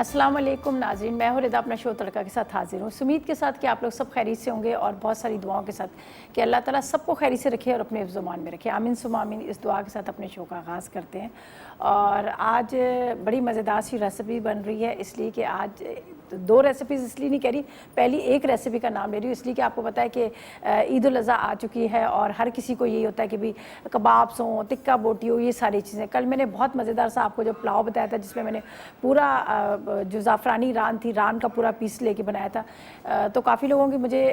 अस्सलाम वालेकुम नाज़रीन, मैं हूँ रिदा अपना शो तड़का के साथ हाजिर हूँ। उम्मीद के साथ कि आप लोग सब खैरियत से होंगे और बहुत सारी दुआओं के साथ कि अल्लाह ताला सबको खैरियत से रखे और अपने हिफ्ज़-ओ-मान में रखे। आमीन सुम्मा आमीन। इस दुआ के साथ अपने शो का आगाज़ करते हैं और आज बड़ी मज़ेदार सी रेसिपी बन रही है, इसलिए कि आज दो रेसिपीज़ इसलिए नहीं कह रही, पहली एक रेसिपी का नाम ले रही हूँ इसलिए कि आपको पता है कि ईद उल अज़हा आ चुकी है और हर किसी को यही होता है कि भी कबाब्स हों, टिक्का बोटी हो, ये सारी चीज़ें। कल मैंने बहुत मज़ेदार सा आपको जो पुलाव बताया था जिसमें मैंने पूरा जो ज़ाफ़रानी रान थी, रान का पूरा पीस लेके बनाया था, तो काफ़ी लोगों की मुझे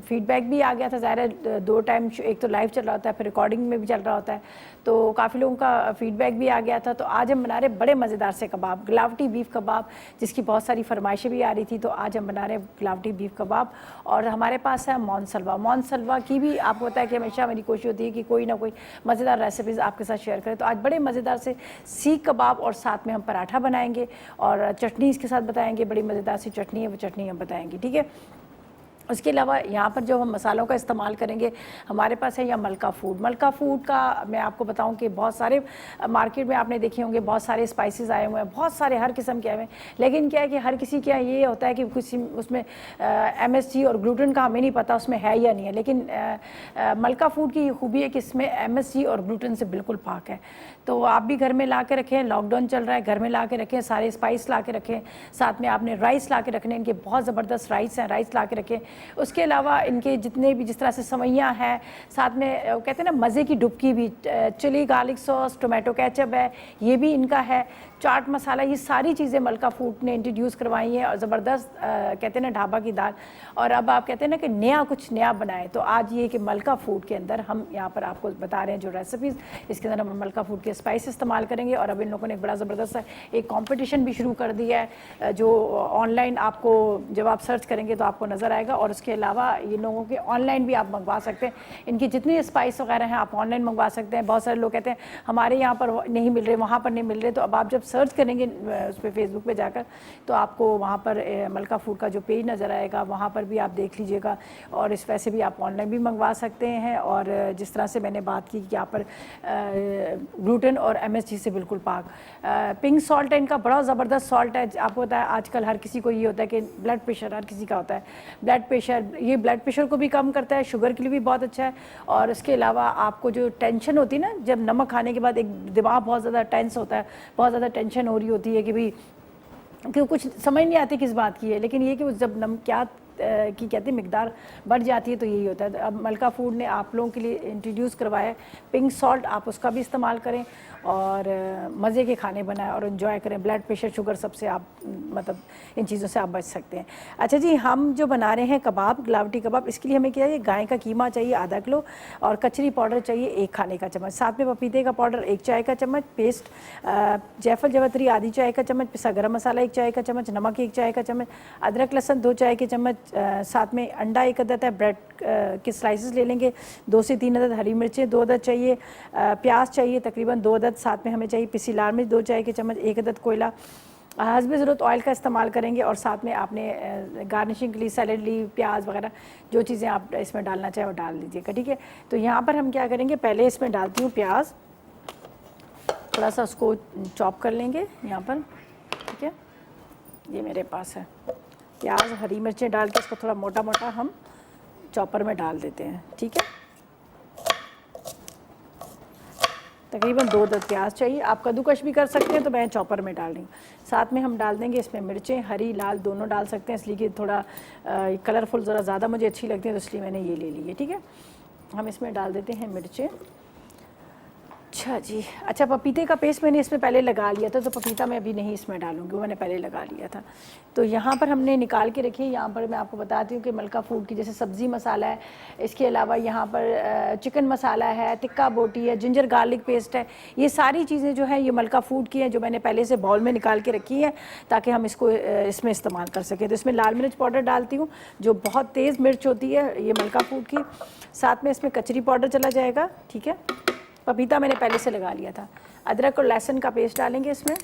फ़ीडबैक भी आ गया था। ज़ाहिर है दो टाइम एक तो लाइव चल रहा होता है, फिर रिकॉर्डिंग में भी चल रहा होता है, तो काफ़ी लोगों का फ़ीडबैक भी आ गया था। तो आज हम बना रहे बड़े मज़ेदार से कबाब, गलावटी बीफ कबाब, जिसकी बहुत सारी फरमाइशें भी आ रही थी। तो आज हम बना रहे गलावटी बीफ कबाब और हमारे पास है मौनसलवा। मौनसलवा की भी आपको पता है कि हमेशा मेरी कोशिश होती है कि कोई ना कोई मज़ेदार रेसिपीज़ आपके साथ शेयर करें। तो आज बड़े मज़ेदार से सीख कबाब और साथ में हम पराठा बनाएंगे और चटनी इसके साथ बताएंगे, बड़ी मज़ेदार सी चटनी है, वो चटनी हम बताएंगे, ठीक है। उसके अलावा यहाँ पर जो हम मसालों का इस्तेमाल करेंगे, हमारे पास है या मलका फ़ूड। मलका फ़ूड का मैं आपको बताऊँ कि बहुत सारे मार्केट में आपने देखे होंगे, बहुत सारे स्पाइसेस आए हुए हैं, बहुत सारे हर किस्म के आए हुए हैं, लेकिन क्या है कि हर किसी के ये होता है कि कुछ उसमें MSG और ग्लूटेन का हमें नहीं पता उसमें है या नहीं है। लेकिन मलका फ़ूड की ये खूबी है कि इसमें MSG और ग्लूटेन से बिल्कुल पाक है। तो आप भी घर में ला के रखें, लॉकडाउन चल रहा है, घर में ला के रखें, सारे स्पाइस ला के रखें, साथ में आपने राइस ला के रखने, इनके बहुत ज़बरदस्त राइस हैं, राइस ला के रखें। उसके अलावा इनके जितने भी जिस तरह से सवैयाँ हैं, साथ में कहते हैं ना मज़े की डुबकी भी, chilli garlic sauce, tomato ketchup है, ये भी इनका है, चाट मसाला, ये सारी चीज़ें मलका फ़ूड ने इंट्रोड्यूस करवाई हैं और ज़बरदस्त कहते हैं ना ढाबा की दाल। और अब आप कहते हैं ना कि नया कुछ नया बनाए, तो आज ये कि मलका फ़ूड के अंदर हम यहाँ पर आपको बता रहे हैं जो रेसिपीज़, इसके अंदर हम मलका फ़ूड के स्पाइस इस्तेमाल करेंगे। और अब इन लोगों ने एक बड़ा ज़बरदस्त एक कॉम्पिटिशन भी शुरू कर दिया है जो ऑनलाइन आपको जब आप सर्च करेंगे तो आपको नज़र आएगा। और उसके अलावा इन लोगों के ऑनलाइन भी आप मंगवा सकते हैं, इनकी जितनी स्पाइस वगैरह हैं आप ऑनलाइन मंगवा सकते हैं। बहुत सारे लोग कहते हैं हमारे यहाँ पर नहीं मिल रहे, वहाँ पर नहीं मिल रहे, तो अब आप जब सर्च करेंगे उस पर फेसबुक पे जाकर तो आपको वहाँ पर मलका फ़ूड का जो पेज नज़र आएगा, वहाँ पर भी आप देख लीजिएगा। और इस वैसे भी आप ऑनलाइन भी मंगवा सकते हैं। और जिस तरह से मैंने बात की कि यहाँ पर ग्लूटेन और MSG से बिल्कुल पाक। पिंक सॉल्ट है इनका, बड़ा ज़बरदस्त सॉल्ट है। आपको पता है आजकल हर किसी को ये होता है कि ब्लड प्रेशर हर किसी का होता है, ब्लड प्रेशर, ये ब्लड प्रेशर को भी कम करता है, शुगर के लिए भी बहुत अच्छा है। और इसके अलावा आपको जो टेंशन होती है ना, जब नमक खाने के बाद एक दिमाग बहुत ज़्यादा टेंस होता है, बहुत ज़्यादा टेंशन हो रही होती है कि भाई कि कुछ समझ नहीं आती किस बात की है, लेकिन ये कि वो जब नमकियात की कहते हैं मिकदार बढ़ जाती है तो यही होता है। अब मलका फ़ूड ने आप लोगों के लिए इंट्रोड्यूस करवाया है पिंक सॉल्ट, आप उसका भी इस्तेमाल करें और मज़े के खाने बनाएं और इन्जॉय करें। ब्लड प्रेशर, शुगर सबसे आप मतलब इन चीज़ों से आप बच सकते हैं। अच्छा जी, हम जो बना रहे हैं कबाब, गलावटी कबाब, इसके लिए हमें क्या है, गाय का कीमा चाहिए आधा किलो और कचरी पाउडर चाहिए 1 खाने का चम्मच, साथ में पपीते का पाउडर 1 चाय का चम्मच, पेस्ट जायफल जावित्री आधी चाय का चम्मच, पिसा गरम मसाला 1 चाय का चम्मच, नमक 1 चाय का चम्मच, अदरक लहसुन 2 चाय के चम्मच, साथ में अंडा 1 अदद है, ब्रेड के स्लाइसेस ले लेंगे 2 से 3 अदद, हरी मिर्चें 2 अदद चाहिए, प्याज चाहिए तकरीबन 2 अदद, साथ में हमें चाहिए पिसी लाल मिर्च 2 चाय के चम्मच, 1 अदद कोयला, हस्ब ज़रूरत ऑयल का इस्तेमाल करेंगे। और साथ में आपने गार्निशिंग के लिए सैलेड ली, प्याज वगैरह जो चीज़ें आप इसमें डालना चाहें वो डाल लीजिएगा, ठीक है। तो यहाँ पर हम क्या करेंगे, पहले इसमें डालती हूँ प्याज, थोड़ा सा उसको चॉप कर लेंगे यहाँ पर, ठीक है। ये मेरे पास है प्याज, हरी मिर्चें डाल के इसको थोड़ा मोटा मोटा हम चॉपर में डाल देते हैं, ठीक है। तकरीबन 2 अदद प्याज चाहिए, आप कद्दूकश भी कर सकते हैं, तो मैं चॉपर में डाल रही हूँ। साथ में हम डाल देंगे इसमें मिर्चें, हरी लाल दोनों डाल सकते हैं, इसलिए कि थोड़ा कलरफुल ज़्यादा मुझे अच्छी लगती है, तो इसलिए मैंने ये ले ली है, ठीक है। हम इसमें डाल देते हैं मिर्चें। अच्छा जी, अच्छा पपीते का पेस्ट मैंने इसमें पहले लगा लिया था, तो पपीता मैं अभी नहीं इसमें डालूंगी, वो मैंने पहले लगा लिया था। तो यहाँ पर हमने निकाल के रखी है। यहाँ पर मैं आपको बताती हूँ कि मलका फ़ूड की जैसे सब्ज़ी मसाला है, इसके अलावा यहाँ पर चिकन मसाला है, टिक्का बोटी है, जिंजर गार्लिक पेस्ट है, ये सारी चीज़ें जो है ये मलका फ़ूड की हैं, जो मैंने पहले से बाउल में निकाल के रखी है ताकि हम इसको इसमें इस्तेमाल कर सकें। तो इसमें लाल मिर्च पाउडर डालती हूँ जो बहुत तेज़ मिर्च होती है ये मलका फ़ूड की, साथ में इसमें कचरी पाउडर चला जाएगा, ठीक है। पपीता मैंने पहले से लगा लिया था। अदरक और लहसुन का पेस्ट डालेंगे इसमें,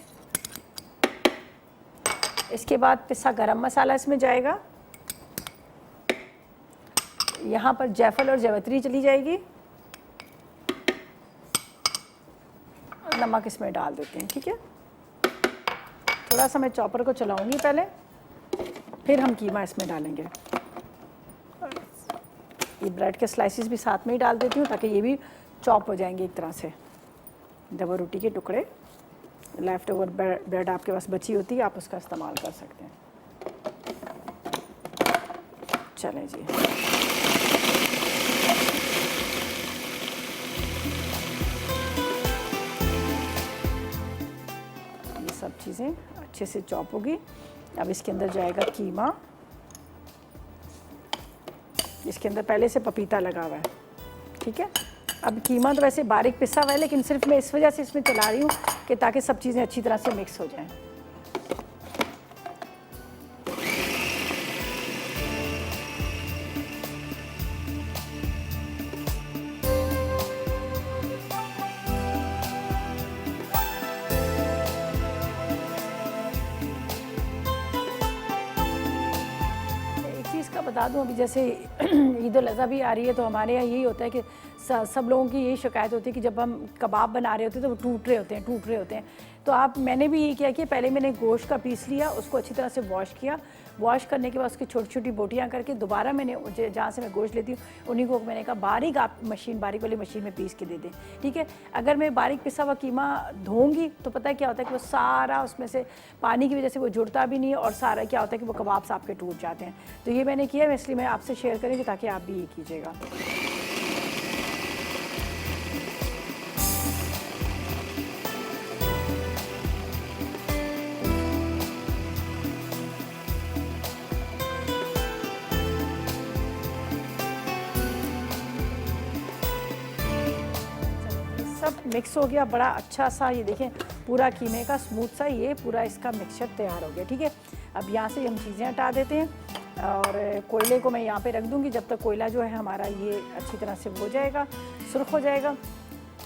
इसके बाद पिसा गरम मसाला इसमें जाएगा, यहाँ पर जायफल और जावित्री चली जाएगी, नमक इसमें डाल देते हैं, ठीक है। थोड़ा सा मैं चॉपर को चलाऊंगी पहले, फिर हम कीमा इसमें डालेंगे। ये ब्रेड के स्लाइसिस भी साथ में ही डाल देती हूँ ताकि ये भी चॉप हो जाएंगे एक तरह से। डबल रोटी के टुकड़े, लेफ़्ट ओवर ब्रेड आपके पास बची होती है, आप उसका इस्तेमाल कर सकते हैं। चलें जी, ये सब चीज़ें अच्छे से चॉप होगी। अब इसके अंदर जाएगा कीमा। इसके अंदर पहले से पपीता लगा हुआ है, ठीक है। अब कीमा तो वैसे बारीक पिसा हुआ है, लेकिन सिर्फ मैं इस वजह से इसमें चला रही हूँ कि ताकि सब चीज़ें अच्छी तरह से मिक्स हो जाएं। बता दूं, अभी जैसे ईद उल अज़हा भी आ रही है, तो हमारे यहाँ यही होता है कि सब लोगों की यही शिकायत होती है कि जब हम कबाब बना रहे होते हैं तो वो टूट रहे होते हैं। तो मैंने भी यही किया कि पहले मैंने गोश्त का पीस लिया, उसको अच्छी तरह से वॉश किया। वॉश करने के बाद उसकी छोटी छोटी बोटियाँ करके दोबारा मैंने जहाँ से मैं गोश्त लेती हूँ उन्हीं को मैंने कहा बारीक आप बारीक वाली मशीन में पीस के दे दें, ठीक है। अगर मैं बारीक पिसा हुआ कीमा धोऊंगी तो पता है क्या होता है कि वो सारा उसमें से पानी की वजह से वो जुड़ता भी नहीं है, और सारा क्या होता है कि वो कबाब्स आपके टूट जाते हैं। तो ये मैंने किया, इसलिए मैं आपसे शेयर करेंगे ताकि आप भी ये कीजिएगा। सब मिक्स हो गया बड़ा अच्छा सा, ये देखें पूरा कीमे का स्मूथ सा ये पूरा इसका मिक्सचर तैयार हो गया, ठीक है। अब यहाँ से हम चीज़ें हटा देते हैं, और कोयले को मैं यहाँ पे रख दूँगी जब तक कोयला जो है हमारा ये अच्छी तरह से हो जाएगा, सुर्ख हो जाएगा,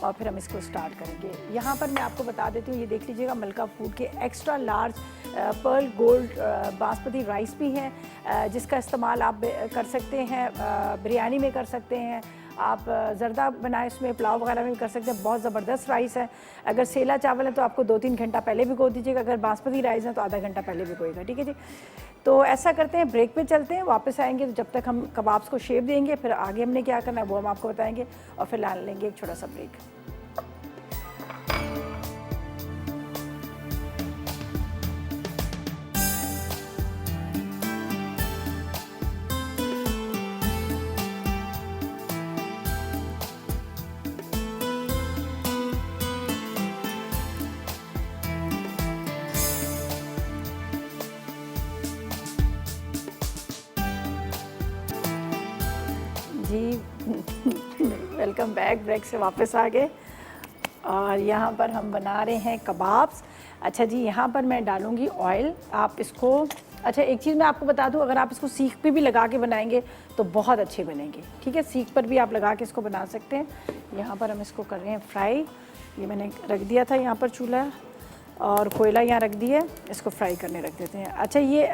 और फिर हम इसको स्टार्ट करेंगे। यहाँ पर मैं आपको बता देती हूँ, ये देख लीजिएगा मलका फूड के extra large pearl gold basmati rice भी हैं, जिसका इस्तेमाल आप कर सकते हैं, बिरयानी में कर सकते हैं, आप ज़रदा बनाए उसमें पुलाव वगैरह में भी कर सकते हैं। बहुत ज़बरदस्त राइस है। अगर सेला चावल है तो आपको 2-3 घंटा पहले भिगो दीजिएगा, अगर बासमती राइस है तो आधा घंटा पहले भिगोएगा, ठीक है जी। तो ऐसा करते हैं, ब्रेक पे चलते हैं, वापस आएंगे तो जब तक हम कबाब्स को शेप देंगे, फिर आगे हमने क्या करना है वो हम आपको बताएंगे, और फिर ला लेंगे एक छोटा सा ब्रेक। जी वेलकम बैक, ब्रेक से वापस आ गए, और यहाँ पर हम बना रहे हैं कबाब्स। अच्छा जी, यहाँ पर मैं डालूँगी ऑयल। आप इसको, अच्छा एक चीज़ मैं आपको बता दूँ, अगर आप इसको सीख पे भी लगा के बनाएंगे तो बहुत अच्छे बनेंगे, ठीक है। सीख पर भी आप लगा के इसको बना सकते हैं। यहाँ पर हम इसको कर रहे हैं फ्राई। ये मैंने रख दिया था यहाँ पर चूल्हा, और कोयला यहाँ रख दिया, इसको फ्राई करने रख देते हैं। अच्छा ये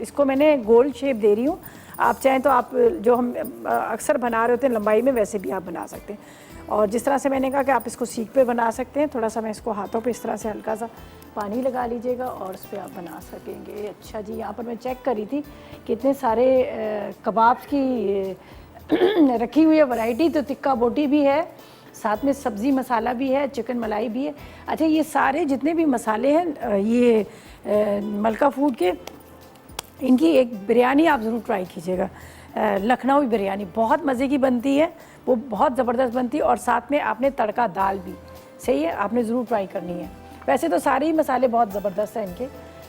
इसको मैंने गोल शेप दे रही हूँ, आप चाहें तो आप जो हम अक्सर बना रहे होते हैं लंबाई में, वैसे भी आप बना सकते हैं। और जिस तरह से मैंने कहा कि आप इसको सीख पे बना सकते हैं, थोड़ा सा मैं इसको हाथों पे इस तरह से हल्का सा पानी लगा लीजिएगा और उस पर आप बना सकेंगे। अच्छा जी, यहाँ पर मैं चेक करी थी कि इतने सारे कबाब्स की रखी हुई है वैरायटी, तो टिक्का बोटी भी है, साथ में सब्ज़ी मसाला भी है, चिकन मलाई भी है। अच्छा ये सारे जितने भी मसाले हैं ये मलका फूड के, इनकी एक बिरयानी आप ज़रूर ट्राई कीजिएगा। लखनऊ बिरयानी बहुत मज़े की बनती है, वो बहुत ज़बरदस्त बनती है, और साथ में आपने तड़का दाल भी, सही है, आपने ज़रूर ट्राई करनी है। वैसे तो सारे ही मसाले बहुत ज़बरदस्त हैं इनके।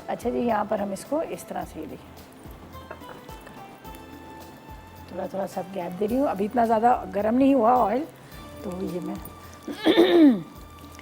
अच्छा जी, यहाँ पर हम इसको इस तरह से देखिए थोड़ा थोड़ा सा गैप दे रही हूँ। अभी इतना ज़्यादा गर्म नहीं हुआ ऑयल, तो ये मैं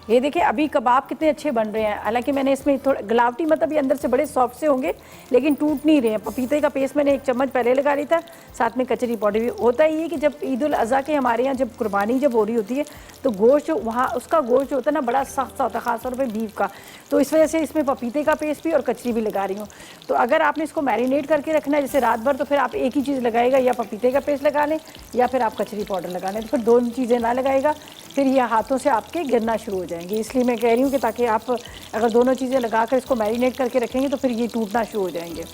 ये देखिए अभी कबाब कितने अच्छे बन रहे हैं। हालांकि मैंने इसमें थोड़ा गलावटी, मतलब ये अंदर से बड़े सॉफ्ट से होंगे लेकिन टूट नहीं रहे हैं। पपीते का पेस्ट मैंने 1 चम्मच पहले लगा लिया था, साथ में कचरी पाउडर भी। होता ही है कि जब ईद उल अज़हा के हमारे यहाँ जब कुर्बानी जब हो रही होती है तो गोश्त वहाँ उसका गोश्त जो होता है ना बड़ा सख्त सा होता है, ख़ासतौर पर बीफ का, तो इस वजह से इसमें पपीते का पेस्ट भी और कचरी भी लगा रही हूँ। तो अगर आपने इसको मैरिनेट करके रखना है जैसे रात भर, तो फिर आप एक ही चीज़ लगाएगा, या पपीते का पेस्ट लगा लें या फिर आप कचरी पाउडर लगा लें। तो फिर दोनों चीज़ें ना लगाएगा, फिर ये हाथों से आपके गिरना शुरू हो जाएंगे। इसलिए मैं कह रही हूँ कि ताकि आप अगर दोनों चीज़ें लगा कर इसको मैरिनेट करके रखेंगे तो फिर ये टूटना शुरू हो जाएंगे।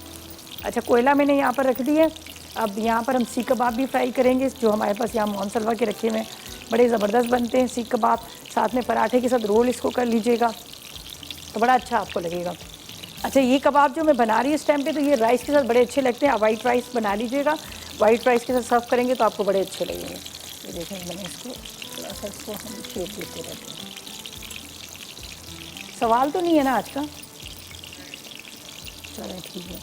अच्छा, कोयला मैंने यहाँ पर रख दी है। अब यहाँ पर हम सीख कबाब भी फ्राई करेंगे, जो हमारे पास यहाँ मोहनसलवा के रखे हुए हैं, बड़े ज़बरदस्त बनते हैं सीख कबाब। साथ में पराठे के साथ रोल इसको कर लीजिएगा तो बड़ा अच्छा आपको लगेगा। अच्छा, ये कबाब जो मैं बना रही हूँ इस टाइम पे, तो ये राइस के साथ बड़े अच्छे लगते हैं। आप वाइट राइस बना लीजिएगा, वाइट राइस के साथ सर्व करेंगे तो आपको बड़े अच्छे लगेंगे। ये देखें, मैंने इसको थोड़ा सा इसको हम शेप देते रहते हैं। सवाल तो नहीं है ना आज का? चलो ठीक है।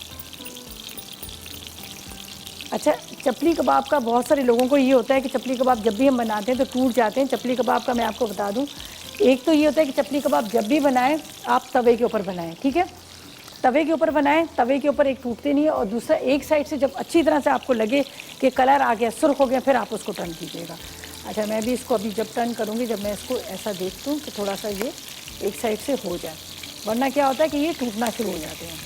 अच्छा, चपली कबाब का बहुत सारे लोगों को ये होता है कि चपली कबाब जब भी हम बनाते हैं तो टूट जाते हैं। चपली कबाब का मैं आपको बता दूं, एक तो ये होता है कि चपली कबाब जब भी बनाएं आप तवे के ऊपर बनाएं, ठीक है? तवे के ऊपर बनाएं, तवे के ऊपर एक टूटते नहीं है, और दूसरा एक साइड से जब अच्छी तरह से आपको लगे कि कलर आ गया, सुर्ख हो गया, फिर आप उसको टर्न कीजिएगा। अच्छा, मैं भी इसको अभी जब टर्न करूँगी, जब मैं इसको ऐसा देखती हूँ कि थोड़ा सा ये एक साइड से हो जाए, वरना क्या होता है कि ये टूटना शुरू हो जाते हैं।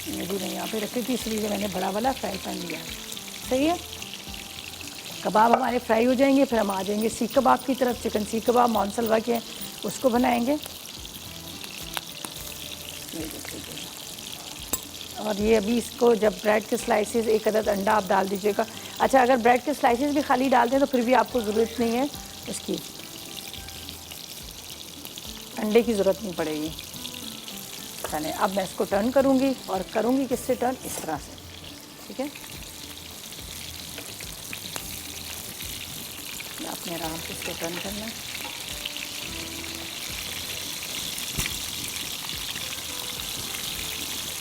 मेरी मैं यहाँ पे रखी थी इसलिए मैंने बड़ा वाला फ्राई पैन लिया। सही है, कबाब हमारे फ्राई हो जाएंगे, फिर हम आ जाएंगे सीख कबाब की तरफ। चिकन सीख कबाब मोहनसलवा के उसको बनाएंगे। और ये अभी इसको जब ब्रेड के स्लाइसेस, एक अदद अंडा आप डाल दीजिएगा। अच्छा, अगर ब्रेड के स्लाइसेस भी खाली डालते हैं तो फिर भी आपको ज़रूरत नहीं है उसकी, अंडे की ज़रूरत नहीं पड़ेगी। चलें, अब मैं इसको टर्न करूँगी, और करूँगी किससे टर्न? इस तरह से, ठीक है? आपने आराम से इसको टर्न करना है।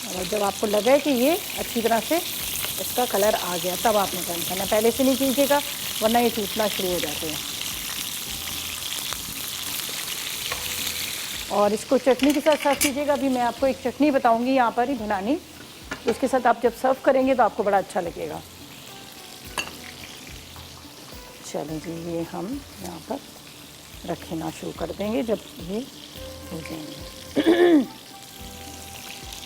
और जब आपको लगे कि ये अच्छी तरह से इसका कलर आ गया, तब आपने टर्न करना। पहले से नहीं कीजिएगा वरना ये टूटना शुरू हो जाते हैं। और इसको चटनी के साथ सर्व कीजिएगा। अभी मैं आपको एक चटनी बताऊंगी यहाँ पर ही बनानी, उसके साथ आप जब सर्व करेंगे तो आपको बड़ा अच्छा लगेगा। चलें जी, ये हम यहाँ पर रखना शुरू कर देंगे जब ये हो जाएंगे।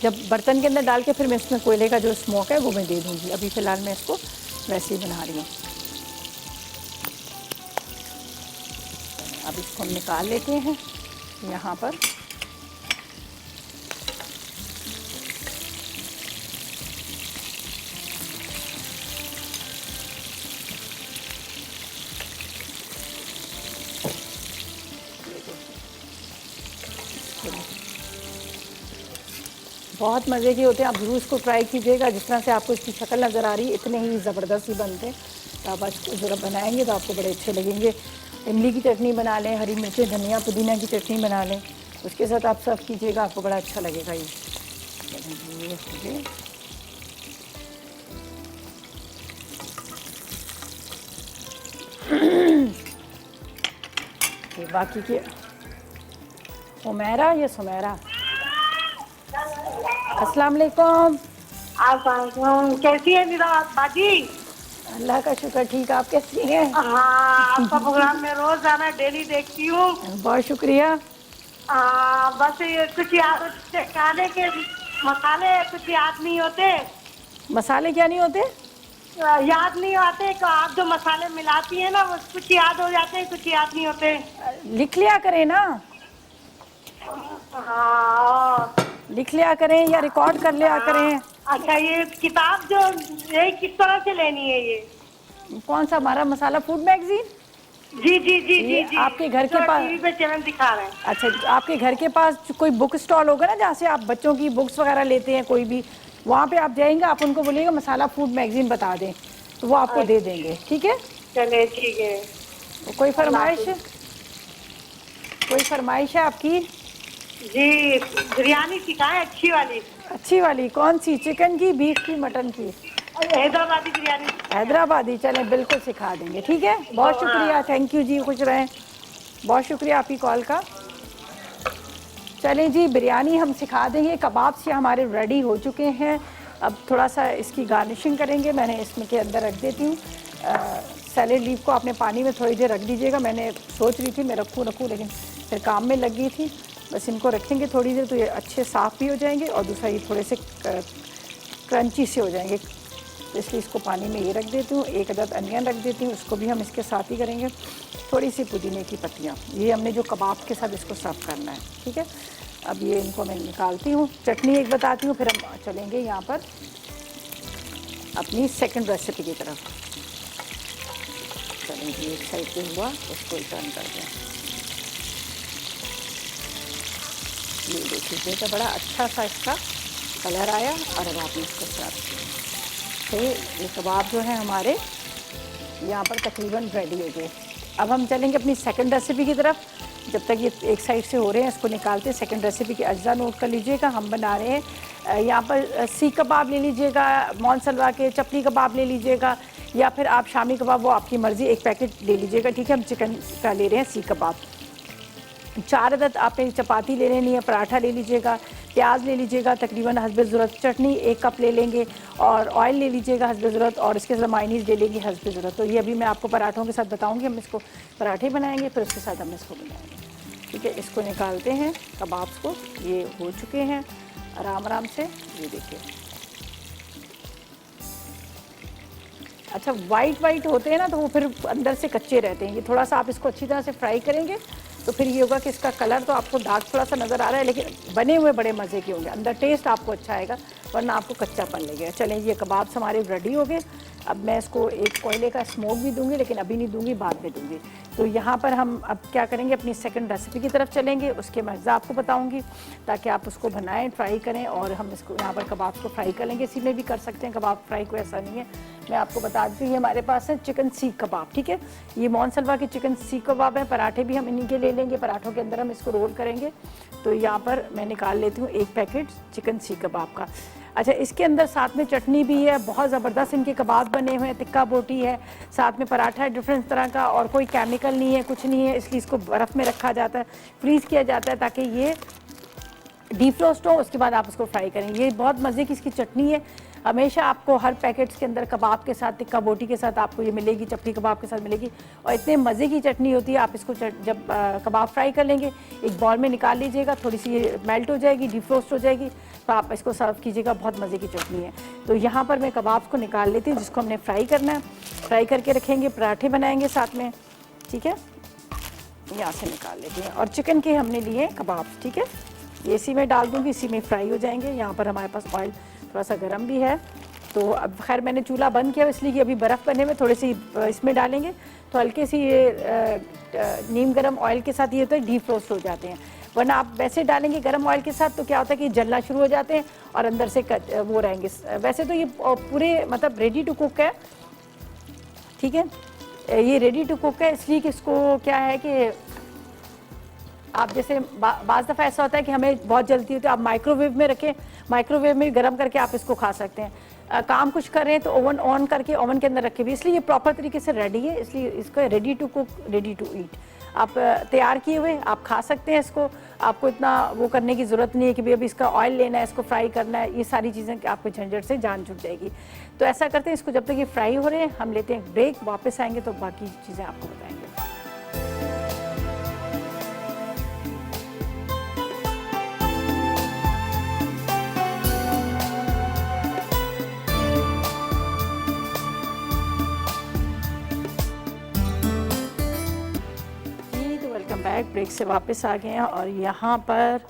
जब बर्तन के अंदर डाल के फिर मैं इसमें कोयले का जो स्मोक है वो मैं दे दूँगी। अभी फ़िलहाल मैं इसको वैसे ही बना रही हूँ। अब इसको हम निकाल लेते हैं यहाँ पर। बहुत मज़े के होते हैं, आप ज़रूर इसको ट्राई कीजिएगा। जिस तरह से आपको इसकी शक्ल नज़र आ रही है, इतने ही ज़बरदस्त ही बनते हैं। तो आप इसको ज़रा बनाएंगे तो आपको बड़े अच्छे लगेंगे। इमली की चटनी बना लें, हरी मिर्चें, धनिया, पुदीना की चटनी बना लें, उसके साथ आप सर्व कीजिएगा, आपको बड़ा अच्छा लगेगा ये। बाकी के उमेरा या सुमेरा, अस्सलाम वालेकुम। कैसी है मेरा बाजी? अल्लाह का शुक्र, ठीक। आप कैसी हैं? हाँ, आपका प्रोग्राम में रोज आना, डेली देखती हूँ। बहुत शुक्रिया। बस ये कुछ याद खाने के मसाले कुछ याद नहीं होते। मसाले क्या नहीं होते? याद नहीं आते। आप जो मसाले मिलाती हैं ना, वो कुछ याद हो जाते हैं, कुछ याद नहीं होते। लिख लिया करें ना। हाँ, लिख लिया करें या रिकॉर्ड कर लिया करें। अच्छा, ये किताब जो ये किस तरह से लेनी है? ये कौन सा? हमारा मसाला फूड मैगजीन। जी जी जी जी जी, आपके घर के पास टीवी पे चैनल दिखा रहे हैं। अच्छा, आपके घर के पास कोई बुक स्टॉल होगा ना, जहाँ से आप बच्चों की बुक्स वगैरह लेते हैं, कोई भी, वहाँ पे आप जाएंगे, आप उनको बोलिएगा मसाला फूड मैगजीन बता दें तो वो आपको दे देंगे। ठीक है, चले ठीक है। तो कोई फरमाइश है आपकी? जी, बिरयानी सिखाएं अच्छी वाली। अच्छी वाली कौन सी? चिकन की, बीफ की, मटन की? हैदराबादी बिरयानी। हैदराबादी, चलें बिल्कुल सिखा देंगे। ठीक है, बहुत शुक्रिया, थैंक यू जी, खुश रहें। बहुत शुक्रिया आपकी कॉल का। चलें जी, बिरयानी हम सिखा देंगे। कबाब से हमारे रेडी हो चुके हैं। अब थोड़ा सा इसकी गार्निशिंग करेंगे। मैंने इसमें के अंदर रख देती हूँ सैलेड लीफ को। आपने पानी में थोड़ी देर रख दीजिएगा। मैंने सोच रही थी मैं रखूँ लेकिन फिर काम में लग गई थी। बस इनको रखेंगे थोड़ी देर तो ये अच्छे साफ़ भी हो जाएंगे, और दूसरा ये थोड़े से क्रंची से हो जाएंगे, तो इसलिए इसको पानी में ये रख देती हूँ। एक अदद अनियन रख देती हूँ, उसको भी हम इसके साथ ही करेंगे। थोड़ी सी पुदीने की पत्तियाँ, ये हमने जो कबाब के साथ इसको सर्व करना है, ठीक है। अब ये इनको मैं निकालती हूँ। चटनी एक बताती हूँ, फिर हम चलेंगे यहाँ पर अपनी सेकंड रेसिपी की तरफ। चलेंगे, एक साइड पे हुआ, उसको टर्न कर दें। ये देखिए तो बड़ा अच्छा सा इसका कलर आया और अब आपने इसको सर्व किया। तो ये कबाब जो है हमारे यहाँ पर तकरीबन रेडी हो गए। अब हम चलेंगे अपनी सेकंड रेसिपी की तरफ। जब तक ये एक साइड से हो रहे हैं, इसको निकालते हैं। सेकंड रेसिपी के अज्जा नोट कर लीजिएगा। हम बना रहे हैं यहाँ पर सीख कबाब ले लीजिएगा, मोनसलवा के चपली कबाब ले लीजिएगा, या फिर आप शामी कबाब, वो आपकी मर्ज़ी, एक पैकेट ले लीजिएगा, ठीक है। हम चिकन का ले रहे हैं सीख कबाब। 4 अदद आपने चपाती ले लेनी है, पराठा ले लीजिएगा, प्याज ले लीजिएगा तकरीबन हस्बे ज़रूरत, चटनी 1 कप ले लेंगे, और ऑयल ले लीजिएगा हस्बे ज़रूरत, और इसके साथ मायनीज़ ले लेंगे हस्बे ज़रूरत। तो ये अभी मैं आपको पराठों के साथ बताऊंगी। हम इसको पराठे बनाएंगे, फिर उसके साथ हम इसको बनाएंगे, ठीक है। इसको निकालते हैं कबाब्स को, ये हो चुके हैं आराम आराम से, ये देखिए। अच्छा, वाइट होते हैं ना, तो वो फिर अंदर से कच्चे रहते हैं। ये थोड़ा सा आप इसको अच्छी तरह से फ्राई करेंगे तो फिर ये होगा कि इसका कलर तो आपको डार्क थोड़ा सा नज़र आ रहा है, लेकिन बने हुए बड़े मज़े के होंगे, अंदर टेस्ट आपको अच्छा आएगा, वरना आपको कच्चापन लगेगा। चलें, ये कबाब्स हमारे रेडी हो गए। अब मैं इसको एक कोयले का स्मोक भी दूंगी, लेकिन अभी नहीं दूंगी, बाद में दूंगी। तो यहाँ पर हम अब क्या करेंगे, अपनी सेकंड रेसिपी की तरफ चलेंगे। उसके मैं अज्जा आपको बताऊँगी, ताकि आप उसको बनाएँ, ट्राई करें। और हम इसको यहाँ पर कबाब को फ्राई कर लेंगे। इसी में भी कर सकते हैं कबाब फ्राई, कोई ऐसा नहीं है। मैं आपको बता दूँ, ये हमारे पास है चिकन सीख कबाब, ठीक है। ये मोनसलवा के चिकन सीख कबाब है। पराठे भी हम इन्हीं के ले लेंगे, पराठों के अंदर हम इसको रोल करेंगे। तो यहाँ पर मैं निकाल लेती हूँ 1 पैकेट चिकन सीख कबाब का। अच्छा, इसके अंदर साथ में चटनी भी है, बहुत ज़बरदस्त इनके कबाब बने हुए हैं, टिक्का बोटी है, साथ में पराठा है डिफरेंट तरह का, और कोई केमिकल नहीं है, कुछ नहीं है। इसलिए इसको बर्फ़ में रखा जाता है, फ्रीज़ किया जाता है, ताकि ये डीफ्रोस्ट हो, उसके बाद आप उसको फ्राई करें। ये बहुत मज़े की इसकी चटनी है। हमेशा आपको हर पैकेट्स के अंदर कबाब के साथ, टिक्का बोटी के साथ आपको ये मिलेगी, चपली कबाब के साथ मिलेगी, और इतने मज़े की चटनी होती है। आप इसको जब कबाब फ्राई कर लेंगे, एक बॉल में निकाल लीजिएगा, थोड़ी सी ये मेल्ट हो जाएगी, डीफ्रोस्ट हो जाएगी, तो आप इसको सर्व कीजिएगा। बहुत मज़े की चटनी है। तो यहाँ पर मैं कबाब्स को निकाल लेती हूँ, जिसको हमने फ्राई करना है। फ्राई करके रखेंगे, पराठे बनाएंगे साथ में, ठीक है। यहाँ से निकाल लेते हैं। और चिकन के हमने लिए कबाब, ठीक है। ये इसी में डाल दूँगी, इसी में फ्राई हो जाएंगे। यहाँ पर हमारे पास ऑयल थोड़ा सा गर्म भी है, तो अब खैर मैंने चूल्हा बंद किया, इसलिए कि अभी बर्फ़ बनने में थोड़ी सी इसमें डालेंगे, तो हल्के सी ये नीम गर्म ऑयल के साथ ये तो डीफ्रोस्ट हो जाते हैं। वरना आप वैसे डालेंगे गर्म ऑयल के साथ, तो क्या होता है कि जलना शुरू हो जाते हैं और अंदर से वो रहेंगे। वैसे तो ये पूरे मतलब रेडी टू कुक है, ठीक है। ये रेडी टू कुक है, इसलिए कि इसको क्या है कि आप जैसे बाज़ दफ़ा ऐसा होता है कि हमें बहुत जल्दी होती है, आप माइक्रोवेव में रखें, माइक्रोवेव में गर्म करके आप इसको खा सकते हैं। काम कुछ कर रहे हैं तो ओवन ऑन करके ओवन के अंदर रखे भी, इसलिए ये प्रॉपर तरीके से रेडी है। इसलिए इसको ready to cook, ready to eat, आप तैयार किए हुए आप खा सकते हैं इसको। आपको इतना वो करने की ज़रूरत नहीं है कि भाई अभी इसका ऑयल लेना है, इसको फ्राई करना है, ये सारी चीज़ें आपको झंझट से जान छूट जाएगी। तो ऐसा करते हैं, इसको जब तक ये फ्राई हो रहे हैं हम लेते हैं ब्रेक, वापस आएंगे तो बाकी चीज़ें आपको बताएंगे। ब्रेक से वापस आ गए हैं, और यहाँ पर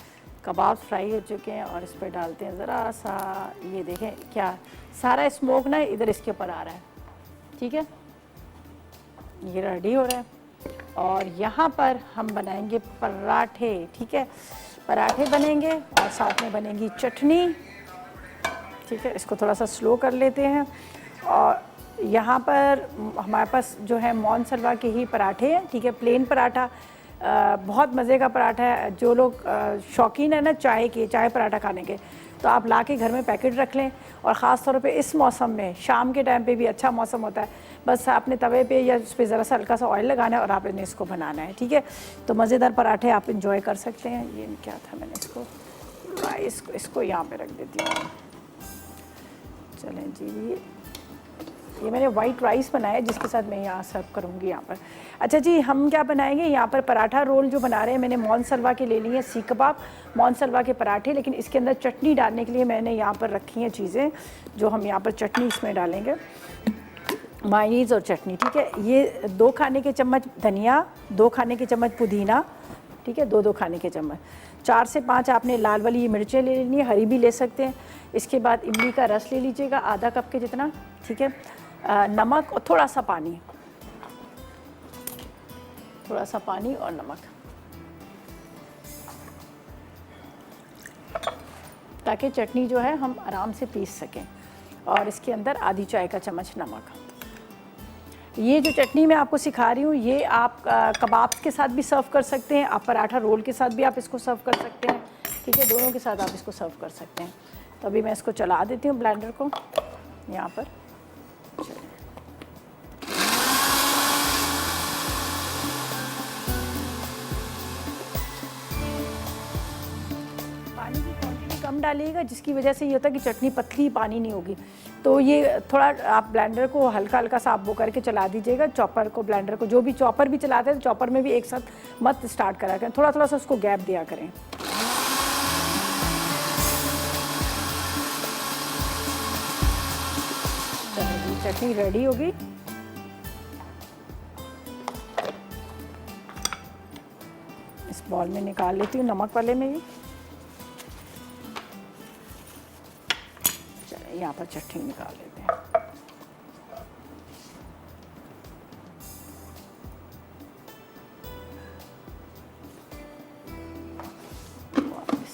कबाब फ्राई हो चुके हैं, और इस पर डालते हैं ज़रा सा, ये देखें क्या सारा स्मोक ना इधर इसके ऊपर आ रहा है, ठीक है। ये रेडी हो रहा है, और यहाँ पर हम बनाएंगे पराठे, ठीक है। पराठे बनेंगे और साथ में बनेगी चटनी, ठीक है। इसको थोड़ा सा स्लो कर लेते हैं। और यहाँ पर हमारे पास जो है मोनसलवा के ही पराठे हैं, ठीक है। प्लेन पराठा, बहुत मज़े का पराठा है। जो लोग शौकीन है ना चाय के, चाय पराठा खाने के, तो आप ला के घर में पैकेट रख लें। और ख़ास तौर पे इस मौसम में, शाम के टाइम पे भी अच्छा मौसम होता है, बस आपने तवे पे या उस पर ज़रा सा हल्का सा ऑयल लगाना है और आपने इसको बनाना है, ठीक है। तो मज़ेदार पराठे आप इंजॉय कर सकते हैं। ये क्या था, मैंने इसको राइस इसको यहाँ पर रख देती हूँ। चलें जी, ये मैंने वाइट राइस बनाया है जिसके साथ मैं यहाँ सर्व करूँगी यहाँ पर। अच्छा जी, हम क्या बनाएंगे यहाँ पर, पराठा रोल जो बना रहे हैं, मैंने मोनसलवा के ले लिए हैं, सीख कबाब, मोनसलवा के पराठे, लेकिन इसके अंदर चटनी डालने के लिए मैंने यहाँ पर रखी हैं चीज़ें जो हम यहाँ पर चटनी इसमें डालेंगे, मायोनीज़ और चटनी, ठीक है। ये 2 खाने के चम्मच धनिया, 2 खाने के चम्मच पुदीना, ठीक है, 2-2 खाने के चम्मच, 4 से 5 आपने लाल वाली मिर्चें ले लेनी है, हरी भी ले सकते हैं। इसके बाद इमली का रस ले लीजिएगा आधा कप के जितना, ठीक है। नमक और थोड़ा सा पानी, थोड़ा सा पानी और नमक, ताकि चटनी जो है हम आराम से पीस सकें। और इसके अंदर आधी चाय का चम्मच नमक। ये जो चटनी मैं आपको सिखा रही हूँ, ये आप कबाब के साथ भी सर्व कर सकते हैं, आप पराठा रोल के साथ भी आप इसको सर्व कर सकते हैं, ठीक है, दोनों के साथ आप इसको सर्व कर सकते हैं। तो अभी मैं इसको चला देती हूँ ब्लेंडर को यहाँ पर। पानी की क्वांटिटी कम डालिएगा, जिसकी वजह से ये होता है कि चटनी पतली, पानी नहीं होगी। तो ये थोड़ा आप ब्लेंडर को हल्का हल्का सा आप वो करके चला दीजिएगा, चॉपर को, ब्लेंडर को, जो भी चॉपर भी चलाते हैं तो चॉपर में भी एक साथ मत स्टार्ट करा करें, थोड़ा थोड़ा सा उसको गैप दिया करें। चटनी रेडी होगी। इस बॉल में निकाल लेती हूँ, नमक वाले में भी। चलिए यहाँ पर चटनी निकाल लेते हैं।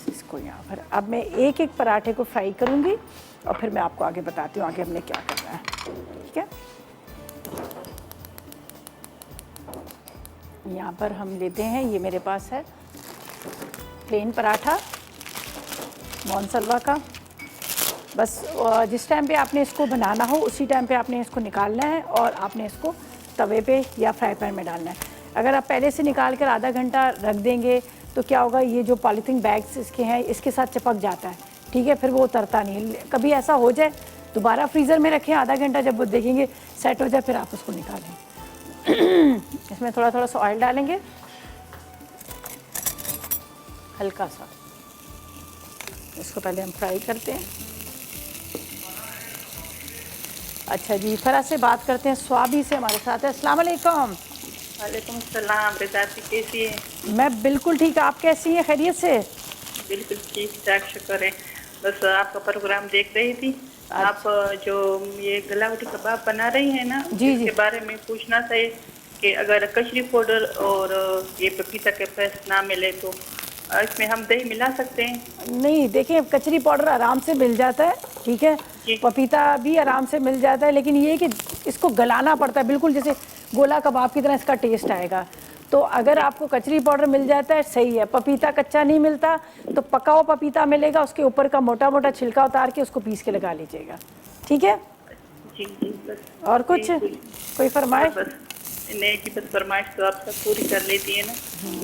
इसको यहाँ पर अब मैं एक एक पराठे को फ्राई करूँगी और फिर मैं आपको आगे बताती हूँ आगे हमने क्या करना है, ठीक है। यहाँ पर हम लेते हैं, ये मेरे पास है प्लेन पराठा मोनसलवा का। बस जिस टाइम पे आपने इसको बनाना हो उसी टाइम पे आपने इसको निकालना है और आपने इसको तवे पे या फ्राई पैन में डालना है। अगर आप पहले से निकाल कर आधा घंटा रख देंगे तो क्या होगा, ये जो पॉलीथीन बैग्स इसके हैं इसके साथ चिपक जाता है, ठीक है, फिर वो उतरता नहीं। कभी ऐसा हो जाए दोबारा फ्रीज़र में रखें, आधा घंटा जब वो देखेंगे सेट हो जाए फिर आप उसको निकालें। इसमें थोड़ा थोड़ा सा ऑयल डालेंगे, हल्का सा। इसको पहले हम फ्राई करते हैं। अच्छा जी, फरा से बात करते हैं, स्वाबी से हमारे साथ है। अस्सलाम वालेकुम। वालेकुम सलाम। रिजाती कैसी है? मैं बिल्कुल ठीक, आप कैसी हैं? खैरियत से? बिल्कुल ठीक ठाक, शुक्र है। बस आपका प्रोग्राम देख रही थी। आप जो ये गलावटी कबाब बना रही हैं ना, जी इसके बारे में पूछना था कि अगर कचरी पाउडर और ये पपीता के पेस्ट ना मिले तो इसमें हम दही मिला सकते हैं? नहीं, देखिए कचरी पाउडर आराम से मिल जाता है, ठीक है, पपीता भी आराम से मिल जाता है, लेकिन ये कि इसको गलाना पड़ता है, बिल्कुल जैसे गोला कबाब की तरह इसका टेस्ट आएगा। तो अगर आपको कचरी पाउडर मिल जाता है सही है, पपीता कच्चा नहीं मिलता तो पका हुआ पपीता मिलेगा, उसके ऊपर का मोटा मोटा छिलका उतार के उसको पीस के लगा लीजिएगा, ठीक है। जी जी, बस। और कुछ कोई फरमाइश? नहीं जी, बस फरमाइश तो आप सब पूरी कर लेती है ना।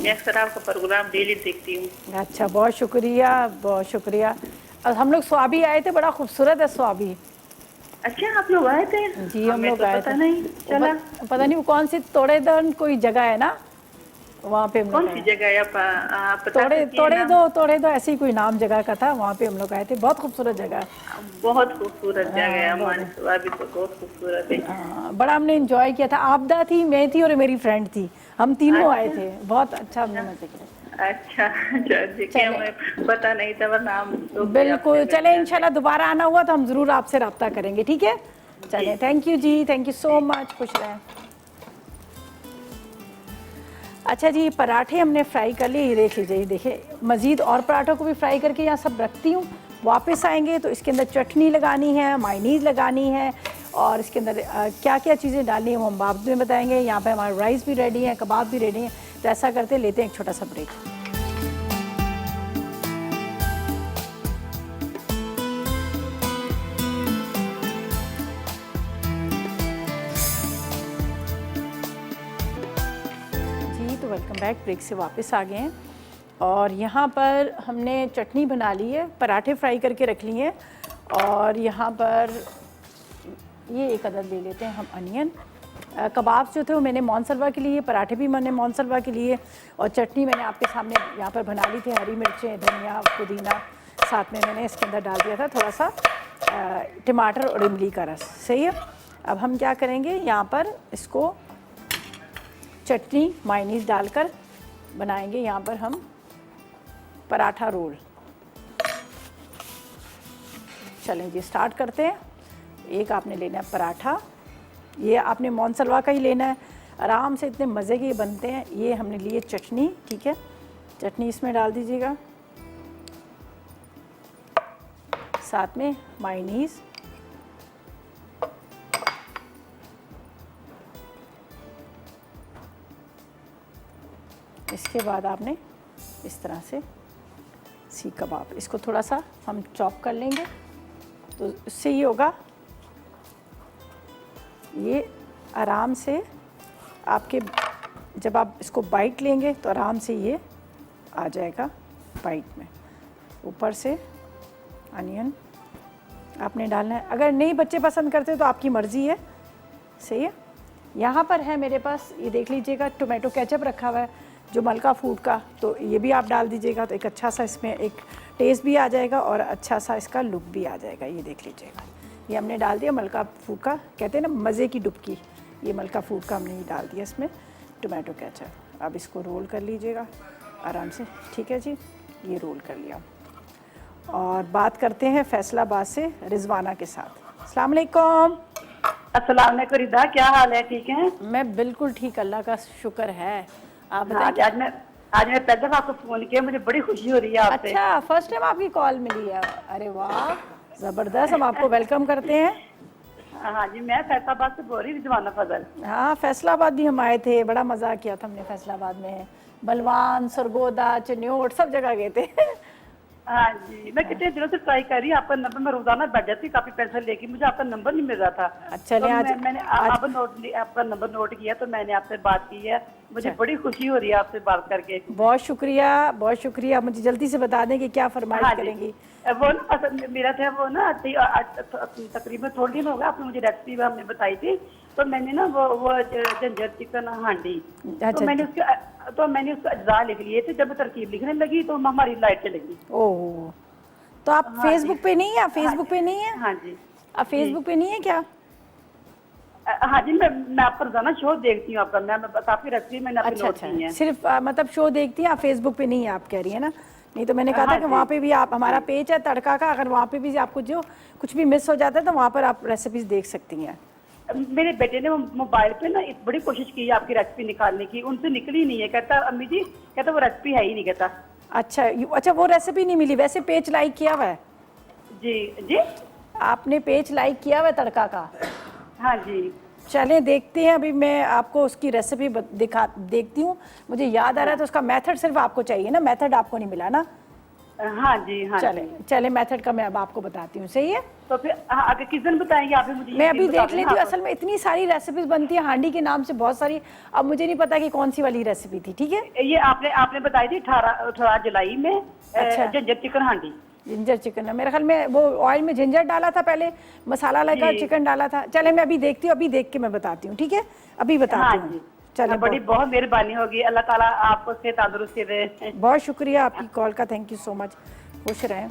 मैं अक्सर आपका प्रोग्राम डेली देखती हूँ। अच्छा, बहुत शुक्रिया, बहुत शुक्रिया। और हम लोग स्वाबी आए थे, बड़ा खूबसूरत है स्वाबी। अच्छा, आप लोग आए थे? जी, हम लोग आए थे। पता नहीं चला। पता नहीं वो कौन सी तोड़ेदन कोई जगह है ना, वहाँ पे हम लोग कौन सी जगह है? आप तोड़े दो ऐसी कोई नाम जगह का था, वहाँ पे हम लोग आए थे। बहुत खूबसूरत जगह है, बहुत खूबसूरत जगह है। हमारी स्वाबी तो बहुत खूबसूरत है। बड़ा हमने एंजॉय किया था। आपदा थी, मैं थी और मेरी फ्रेंड थी, हम तीनों आए थे। बहुत अच्छा हमने मजे किया। अच्छा, हमें पता नहीं था, वरना हम तो बिल्कुल। चले, इंशाल्लाह दोबारा आना हुआ तो हम ज़रूर आपसे रब्ता करेंगे, ठीक है। चले, थैंक यू जी, थैंक यू सो मच, खुश रहें। अच्छा जी, पराठे हमने फ्राई कर लिए, ये देख लीजिए, ये देखिए। मज़ीद और पराठों को भी फ्राई करके यहाँ सब रखती हूँ। वापस आएंगे तो इसके अंदर चटनी लगानी है, मायोनीज़ लगानी है और इसके अंदर क्या क्या चीज़ें डालनी है वो हम बाद में बताएंगे। यहाँ पे हमारे राइस भी रेडी है, कबाब भी रेडी हैं। तो ऐसा करते लेते हैं एक छोटा सा ब्रेक। Welcome back. ब्रेक से वापस आ गए हैं और यहाँ पर हमने चटनी बना ली है, पराठे फ्राई करके रख लिए हैं और यहाँ पर ये एक अदद ले लेते हैं हम अनियन। कबाब जो थे वो मैंने मोनसलवा के लिए, पराठे भी मैंने मोनसलवा के लिए, और चटनी मैंने आपके सामने यहाँ पर बना ली थी। हरी मिर्चें, धनिया, पुदीना, साथ में मैंने इसके अंदर डाल दिया था थोड़ा सा टमाटर और इमली का रस। सही है। अब हम क्या करेंगे, यहाँ पर इसको चटनी मायनीज़ डालकर बनाएंगे यहाँ पर हम पराठा रोल। चलें जी, स्टार्ट करते हैं। एक आपने लेना है पराठा, ये आपने मोनसलवा का ही लेना है, आराम से इतने मज़े के बनते हैं। ये हमने लिए चटनी, ठीक है, चटनी इसमें डाल दीजिएगा, साथ में मायनीज़, इसके बाद आपने इस तरह से सीख कबाब, इसको थोड़ा सा हम चॉप कर लेंगे, तो इससे ये होगा, ये आराम से आपके जब आप इसको बाइट लेंगे तो आराम से ये आ जाएगा बाइट में। ऊपर से अनियन आपने डालना है, अगर नहीं बच्चे पसंद करते तो आपकी मर्ज़ी है। सही है। यहाँ पर है मेरे पास, ये देख लीजिएगा, टोमेटो केचप रखा हुआ है जो मलका फूड का, तो ये भी आप डाल दीजिएगा, तो एक अच्छा सा इसमें एक टेस्ट भी आ जाएगा और अच्छा सा इसका लुक भी आ जाएगा। ये देख लीजिएगा, ये हमने डाल दिया मलका फूड का, कहते हैं ना मज़े की डुबकी, ये मलका फूड का हमने ये डाल दिया इसमें टोमेटो केचप। अब इसको रोल कर लीजिएगा आराम से, ठीक है जी, ये रोल कर लिया। और बात करते हैं फैसलाबाद से रिजवाना के साथ। अस्सलाम वालेकुम। अस्सलाम वालेकुम रिदा, क्या हाल है? ठीक है। मैं बिल्कुल ठीक, अल्लाह का शुक्र है। आप हाँ, बताइए। आज मैं पहले दफा आपको फोन किया, मुझे बड़ी खुशी हो रही है आपसे। अच्छा, फर्स्ट टाइम आपकी कॉल मिली है? अरे वाह, ज़बरदस्त, हम आपको वेलकम करते हैं। हाँ जी, मैं फैसलाबाद से बोल रही रिजवाना फजल। हाँ, फैसलाबाद भी हम आए थे, बड़ा मज़ा किया था हमने फैसलाबाद में, बलवान, सरगोदा, चन्योट, सब जगह गए थे। हाँ जी, मैं कितने दिनों से ट्राई कर रही हूँ आपका नंबर, मैं रोजाना बैठ जाती काफी पैसा लेके, मुझे आपका नंबर नहीं मिल रहा था। अच्छा, तो आज मैंने आपका नंबर नोट किया, तो मैंने आपसे बात की है, मुझे बड़ी खुशी हो रही है आपसे बात करके। बहुत शुक्रिया, बहुत शुक्रिया। मुझे जल्दी से बता दें कि क्या फरमाइश हाँ करेंगी। वो ना असल मेरा था वो ना, तकरीबन थोड़े दिन हो गए, आपने मुझे रेसिपी हमने बताई थी, तो मैंने ना वो जिंजर चिकन हांडी, तो मैंने उसके अज्जा लिख लिए थे। जब मैं तरकीब लिखने लगी तो हमारी लाइट चली गई। ओह, तो आप फेसबुक पे नहीं है? फेसबुक पे नहीं है? हाँ जी, आप फेसबुक पे नहीं है क्या? हाँ जी, मैं आपका रोजाना शो देखती हूँ आपका, मैं काफी रखती हूँ, मैंने अपनी नोट की है। सिर्फ मतलब शो देखती हैं आप, फेसबुक पे नहीं है, आप कह रही है ना? नहीं तो मैंने कहा था कि वहाँ पे भी आप, हमारा पेज है तड़का का, अगर वहाँ पे भी आपको जो कुछ भी मिस हो जाता है तो वहाँ पर आप रेसिपीज देख सकती हैं। मेरे बेटे ने मोबाइल पे ना बड़ी कोशिश की है आपकी रेसिपी निकालने की, उनसे निकली नहीं है। कहता अम्मी जी, कहता वो रेसिपी है ही नहीं, कहता। अच्छा, अच्छा, वो रेसिपी नहीं मिली। वैसे पेज लाइक किया हुआ है? जी जी, आपने पेज लाइक किया हुआ है तड़का का? हाँ जी। चलें देखते हैं, अभी मैं आपको उसकी रेसिपी देखती हूँ। मुझे याद आ रहा है, तो उसका मेथड सिर्फ आपको चाहिए ना, मेथड आपको नहीं मिला ना? हाँ जी, हाँ। चले मेथड का मैं अब आपको बताती हूँ। सही है, तो फिर आगे किस दिन बताएंगे आप मुझे? मैं अभी देख लेती हूँ। असल में इतनी सारी रेसिपीज बनती है हांडी के नाम से, बहुत सारी, अब मुझे नहीं पता कि कौन सी वाली रेसिपी थी। ठीक है, ये आपने बताई थी 18 जुलाई में। अच्छा, जिंजर चिकन हांडी, जिंजर चिकन है मेरे ख्याल में, वो ऑयल में जिंजर डाला था पहले, मसाला लगा, चिकन डाला था। चले मैं अभी देखती हूँ, अभी देख के मैं बताती हूँ। ठीक है, अभी बताती हूँ। चलिए, बड़ी बहुत मेहरबानी होगी, अल्लाह ताला आपको सेहत तंदुरुस्ती दे। बहुत शुक्रिया आपकी कॉल का, थैंक यू सो मच, खुश रहें।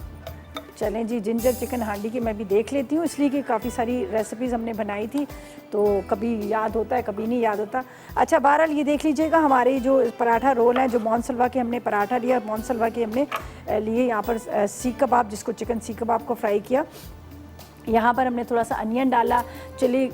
चलें जी, जिंजर चिकन हांडी की मैं भी देख लेती हूँ, इसलिए कि काफ़ी सारी रेसिपीज़ हमने बनाई थी, तो कभी याद होता है, कभी नहीं याद होता। अच्छा, बहरहाल ये देख लीजिएगा, हमारे जो पराठा रोल हैं, जो मोनसलवा के हमने पराठा लिया, मोनसलवा के हमने लिए यहाँ पर सीख कबाब, जिसको चिकन सीख कबाब को फ्राई किया। यहाँ पर हमने थोड़ा सा अनियन डाला, चिली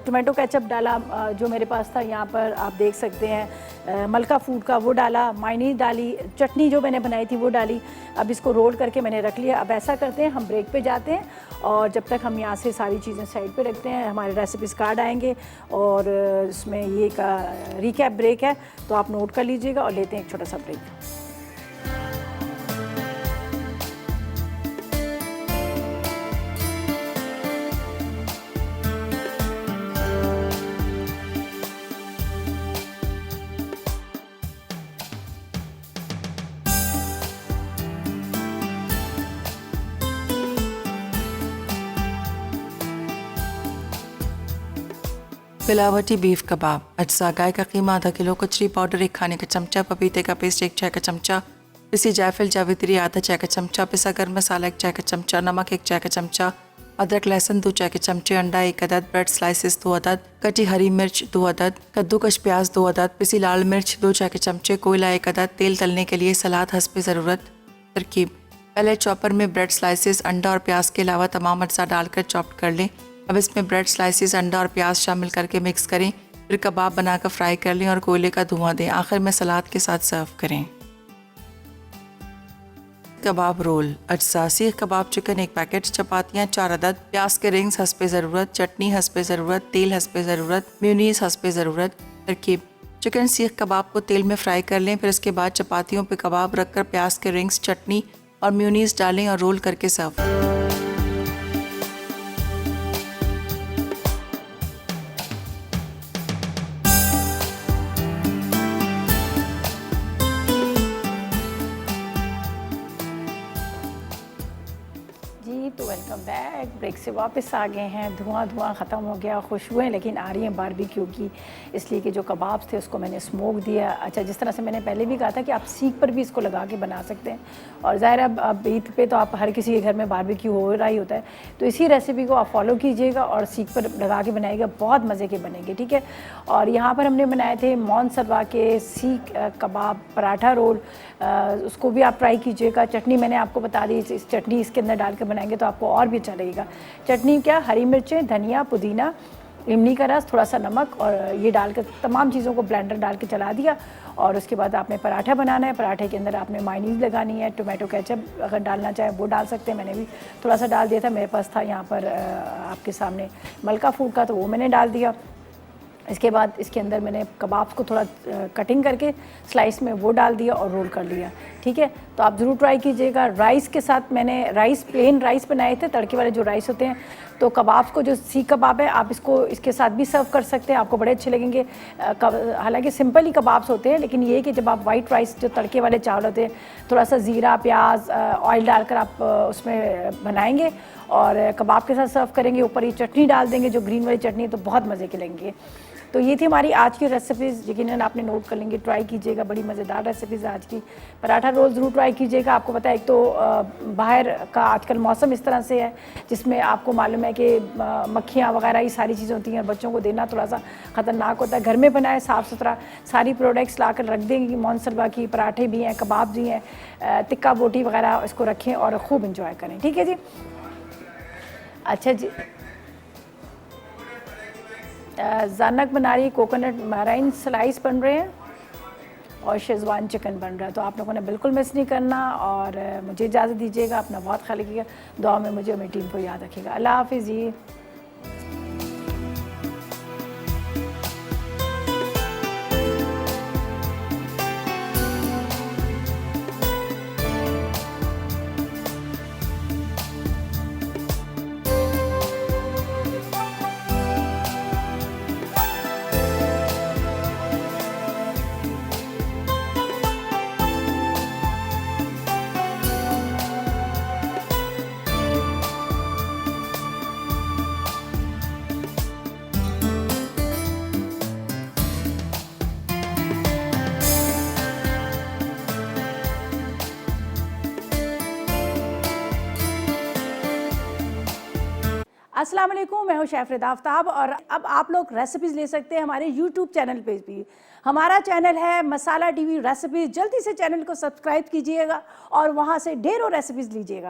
टोमेटो केचप डाला, जो मेरे पास था यहाँ पर आप देख सकते हैं, मलका फूड का वो डाला, मायनीज़ डाली, चटनी जो मैंने बनाई थी वो डाली। अब इसको रोल करके मैंने रख लिया। अब ऐसा करते हैं, हम ब्रेक पे जाते हैं, और जब तक हम यहाँ से सारी चीज़ें साइड पे रखते हैं, हमारे रेसिपीज़ कार्ड आएंगे, और इसमें ये का रिकैप ब्रेक है, तो आप नोट कर लीजिएगा, और लेते हैं एक छोटा सा ब्रेक। मिलावटी बीफ कबाब। अज्जा गाय का कीमा आधा किलो, कचरी पाउडर 1 खाने का चमचा, पपीते का पेस्ट 1 चाय का चमचा, पिसी जायफल जावित्री आधा चाय का चमचा, पिसा गर्म मसाला 1 चाय का चमचा, नमक 1 चाय का चमचा, अदरक लहसुन 2 चाय के चमचे, अंडा 1 अदद, ब्रेड स्लाइसेस 2 अदद, कटी हरी मिर्च 2 अदद, कद्दूकश प्याज 2 अदद, पिसी लाल मिर्च 2 चाय के चमचे, कोयला 1 अदद, तेल तलने के लिए सलाद हस्बे ज़रूरत। तरकीब: पहले चॉपर में ब्रेड स्लाइसेस, अंडा और प्याज के अलावा तमाम अज्जा डालकर चॉप कर लें। अब इसमें ब्रेड स्लाइसेस, अंडा और प्याज शामिल करके मिक्स करें। फिर कबाब बनाकर फ्राई कर लें और कोयले का धुआं दें। आखिर में सलाद के साथ सर्व करें। कबाब रोल। अज्जा: सीख कबाब चिकन 1 पैकेट, चपातियाँ 4 अदद, प्याज के रिंग्स हस्बे ज़रूरत, चटनी हस्बे ज़रूरत, तेल हस्बे ज़रूरत, मेयोनीज़ हस्बे ज़रूरत। तरकीब: चिकन सीख कबाब को तेल में फ्राई कर लें। फिर इसके बाद चपातियों पे कबाब रखकर प्याज के रिंग्स, चटनी और मेयोनीज़ डालें और रोल करके सर्व। तो वेलकम बैक। ब्रेक से वापस आ गए हैं। धुआं ख़त्म हो गया, खुशबुएं लेकिन आ रही हैं बारबेक्यू की, इसलिए कि जो कबाब्स थे उसको मैंने स्मोक दिया। अच्छा, जिस तरह से मैंने पहले भी कहा था कि आप सीख पर भी इसको लगा के बना सकते हैं, और ज़ाहिर है अब ईद पे तो आप हर किसी के घर में बारबेक्यू हो रहा ही होता है, तो इसी रेसिपी को आप फॉलो कीजिएगा और सीख पर लगा के बनाइएगा, बहुत मज़े के बनेंगे। ठीक है। और यहाँ पर हमने बनाए थे मोनसरवा के सीख कबाब पराठा रोल, उसको भी आप ट्राई कीजिएगा। चटनी मैंने आपको बता दी, इस चटनी इसके अंदर डाल के बनाएंगे तो आपको और भी अच्छा लगेगा। चटनी क्या, हरी मिर्चें, धनिया, पुदीना, इमली का रस, थोड़ा सा नमक, और ये डालकर तमाम चीज़ों को ब्लेंडर डाल के चला दिया। और उसके बाद आपने पराठा बनाना है। पराठे के अंदर आपने मायोनीज़ लगानी है, टोमेटो केचप अगर डालना चाहे वो डाल सकते हैं, मैंने भी थोड़ा सा डाल दिया था, मेरे पास था यहाँ पर आपके सामने मलका फूड का, तो वो मैंने डाल दिया। इसके बाद इसके अंदर मैंने कबाब्स को थोड़ा कटिंग करके स्लाइस में वो डाल दिया और रोल कर लिया। ठीक है, तो आप ज़रूर ट्राई कीजिएगा। राइस के साथ मैंने प्लेन राइस बनाए थे, तड़के वाले जो राइस होते हैं। तो कबाब्स को, जो सीख कबाब है, आप इसको इसके साथ भी सर्व कर सकते हैं, आपको बड़े अच्छे लगेंगे। हालांकि सिंपल ही कबाब्स होते हैं, लेकिन ये कि जब आप वाइट राइस, जो तड़के वाले चावल होते हैं, थोड़ा सा ज़ीरा, प्याज, ऑयल डालकर आप उसमें बनाएंगे और कबाब के साथ सर्व करेंगे, ऊपर ये चटनी डाल देंगे जो ग्रीन वाली चटनी है, तो बहुत मज़े के लगेंगे। तो ये थी हमारी आज की रेसिपीज़, यकीनन आपने नोट कर लेंगे, ट्राई कीजिएगा, बड़ी मज़ेदार रेसिपीज़ आज की। पराठा रोल ज़रूर ट्राई कीजिएगा। आपको पता है, एक तो बाहर का आजकल मौसम इस तरह से है जिसमें आपको मालूम है कि मक्खियाँ वगैरह ये सारी चीज़ें होती हैं, बच्चों को देना थोड़ा सा ख़तरनाक होता है। घर में बनाए, साफ़ सुथरा सारी प्रोडक्ट्स ला कर रख देंगे। मोनसरवा की पराठे भी हैं, कबाब भी हैं, टिक्का बोटी वगैरह, इसको रखें और ख़ूब इंजॉय करें। ठीक है जी। अच्छा जी, ज़ानक बना रही, कोकोनट मराइन स्लाइस बन रहे हैं और शेज़वान चिकन बन रहा है, तो आप लोगों ने बिल्कुल मिस नहीं करना। और मुझे इजाज़त दीजिएगा, अपना बहुत ख्याल रखिएगा, दुआ में मुझे और मेरी टीम को याद रखिएगा। अल्लाह हाफ़िज़ जी। अस्सलाम वालेकुम, मैं हूँ शेफ़ रिदा आफ्ताब और अब आप लोग रेसिपीज़ ले सकते हैं हमारे यूट्यूब चैनल पे भी। हमारा चैनल है मसाला टीवी रेसिपीज़। जल्दी से चैनल को सब्सक्राइब कीजिएगा और वहाँ से ढेरों रेसिपीज़ लीजिएगा।